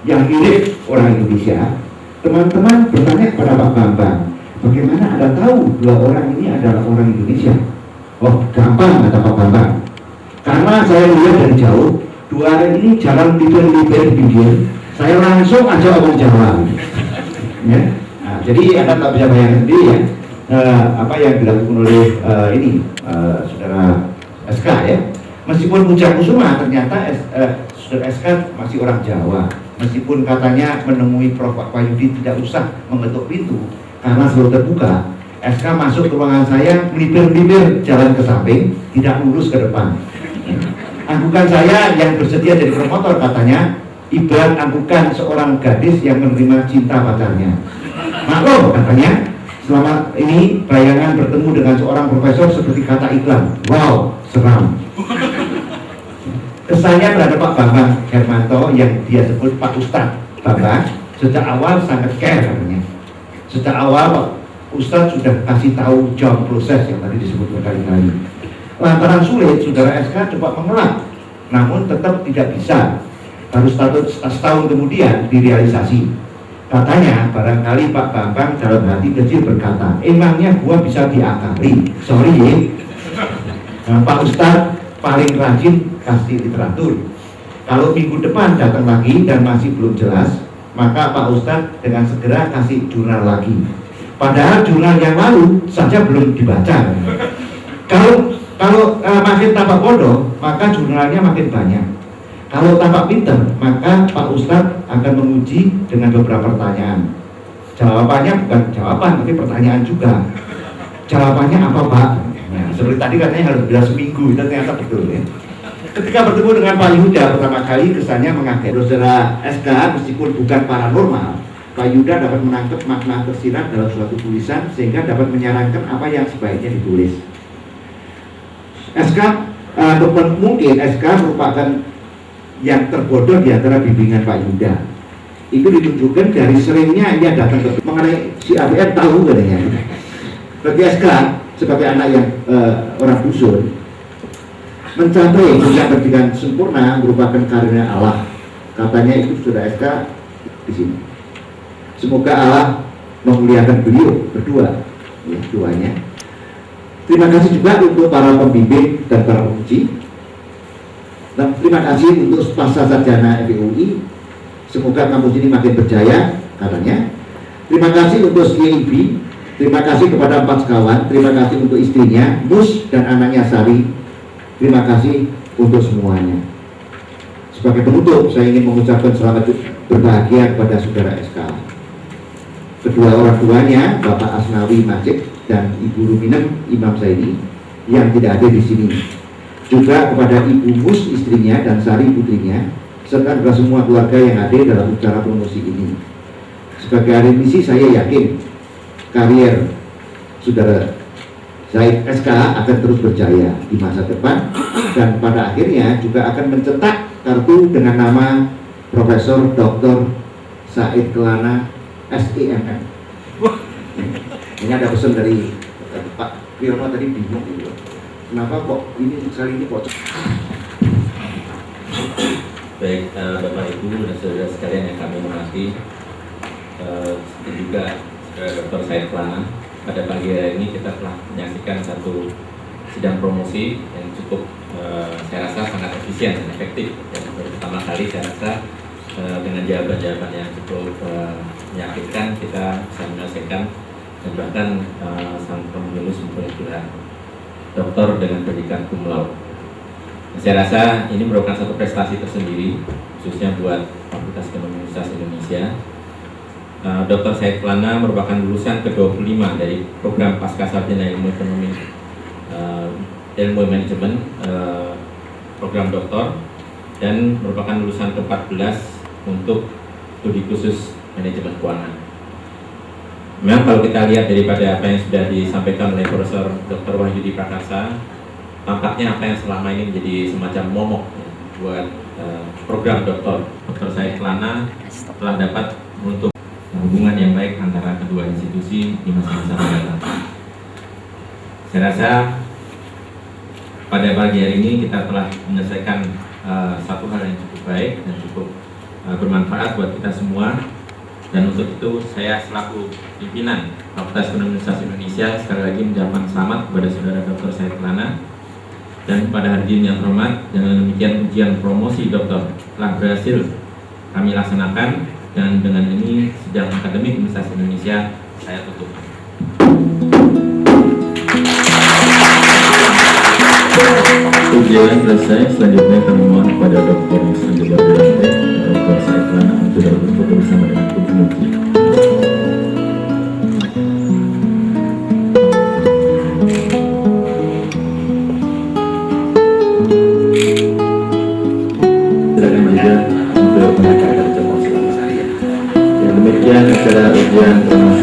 Speaker 10: yang mirip orang Indonesia, teman-teman bertanya kepada Pak Bambang, bagaimana Anda tahu 2 orang ini adalah orang Indonesia? Oh, gampang kata Pak Bambang. Karena saya lihat dari jauh, 2 orang ini jalan liber pinggir, saya langsung aja omong Jawa. Ya? Nah, jadi Anda tak bisa bayangkan sendiri ya, apa yang dilakukan oleh saudara SK ya. Meskipun Puja Kusuma ternyata saudara SK masih orang Jawa. Meskipun katanya menemui Prof. Wahyudi tidak usah mengetuk pintu karena selalu terbuka, SK masuk ke ruangan saya melipir-lipir jalan ke samping, tidak lurus ke depan. Angkukan saya yang bersedia jadi promotor katanya ibarat angkukan seorang gadis yang menerima cinta pacarnya. Maklum katanya, selama ini bayangan bertemu dengan seorang profesor seperti kata iklan, wow, seram. Kesannya terhadap Pak Bambang Hermanto yang dia sebut Pak Ustadz Bambang sejak awal sangat care katanya. Sejak awal Ustadz sudah kasih tahu jam proses yang tadi disebut berkali-kali. Lantaran sulit, saudara SK coba mengelak, namun tetap tidak bisa. Harus setahun kemudian direalisasi. Katanya barangkali Pak Bambang dalam hati kecil berkata, emangnya gua bisa diakali? Sorry ya. Nah, Pak Ustadz paling rajin kasih literatur. Kalau minggu depan datang lagi dan masih belum jelas, maka Pak Ustadz dengan segera kasih jurnal lagi. Padahal jurnal yang lalu saja belum dibaca. Kalau makin tampak bodoh, maka jurnalnya makin banyak. Kalau tampak pinter, maka Pak Ustadz akan menguji dengan beberapa pertanyaan. Jawabannya bukan jawaban, tapi pertanyaan juga. Jawabannya apa, Pak? Nah, seperti tadi katanya harus bila seminggu, itu ternyata betul ya. Ketika bertemu dengan Pak Yuda pertama kali, kesannya mengaget. Saudara SK, meskipun bukan paranormal, Pak Yuda dapat menangkap makna tersirat dalam suatu tulisan sehingga dapat menyarankan apa yang sebaiknya ditulis. SK, mungkin SK merupakan yang terbodoh di antara bimbingan Pak Yuda. Itu ditunjukkan dari seringnya ia datang ke mengenai si ABN tahu katanya. Bagi SK sebagai anak yang orang dusun, mencapai jenjang pendidikan sempurna merupakan karunia Allah. Katanya itu sudah SK di sini. Semoga Allah memuliakan beliau berdua, ya, duanya. Terima kasih juga untuk para pembimbing dan para penguji. Dan terima kasih untuk pasca sarjana FIUI. Semoga kampus ini makin berjaya, katanya. Terima kasih untuk CIB. Terima kasih kepada 4 sekawan. Terima kasih untuk istrinya, Mus dan anaknya Sari. Terima kasih untuk semuanya. Sebagai penutup, saya ingin mengucapkan selamat berbahagia kepada saudara SK. Kedua orang tuanya, Bapak Asnawi Majid dan Ibu Ruminem Imam Zaini, yang tidak ada di sini. Juga kepada Ibu Mus istrinya dan Sari putrinya, serta kepada semua keluarga yang hadir dalam acara promosi ini. Sebagai akademisi, saya yakin karier saudara Zaid SK akan terus berjaya di masa depan dan pada akhirnya juga akan mencetak kartu dengan nama Profesor Dr. Said Kelana SIMM. Ini ada pesan dari Pak Wirno tadi, bingung gitu. Kenapa kok ini kali ini kok?
Speaker 2: Baik, Bapak Ibu dan saudara sekalian yang kami hormati, dan juga Dr. Said Kelana, pada pagi hari ini kita telah menyaksikan satu sidang promosi yang cukup, saya rasa sangat efisien dan efektif. Dan baru pertama kali saya rasa dengan jawaban-jawaban yang cukup meyakinkan kita bisa menyelesaikan dan bahkan sampai lulus mempunyai gelar doktor dengan pendidikan cum laude. Saya rasa ini merupakan satu prestasi tersendiri, khususnya buat Fakultas Ekonomi Universitas Indonesia. Dr. Said Kelana merupakan lulusan ke-25 dari program Pascasarjana Ilmu Ekonomi, Ilmu Manajemen, program doktor, dan merupakan lulusan ke-14 untuk studi khusus manajemen keuangan. Memang kalau kita lihat daripada apa yang sudah disampaikan oleh Profesor Dr. Wahyudi Prakasa, tampaknya apa yang selama ini menjadi semacam momok ya, buat program doktor. Dr. Said Kelana telah dapat untuk hubungan yang baik antara kedua institusi di masa-masa mendatang. Saya rasa pada pagi hari ini kita telah menyelesaikan satu hal yang cukup baik dan cukup bermanfaat buat kita semua. Dan untuk itu saya selaku pimpinan Fakultas Ekonomi Universitas Indonesia sekali lagi mengucapkan selamat kepada saudara Dr. Said Kelana. Dan kepada hadirin yang hormat, dengan demikian ujian promosi doktor telah berhasil kami laksanakan, dan dengan ini sidang akademik Universitas Indonesia saya tutup.
Speaker 9: Ujian selesai. Selanjutnya kami mohon kepada dokter yang selanjutnya berlantik, Dr. Said Kelana, untuk dapat berfoto bersama dengan penguji. Silakan meja untuk menangkap jemaah selama. Yang demikian acara ujian termasuk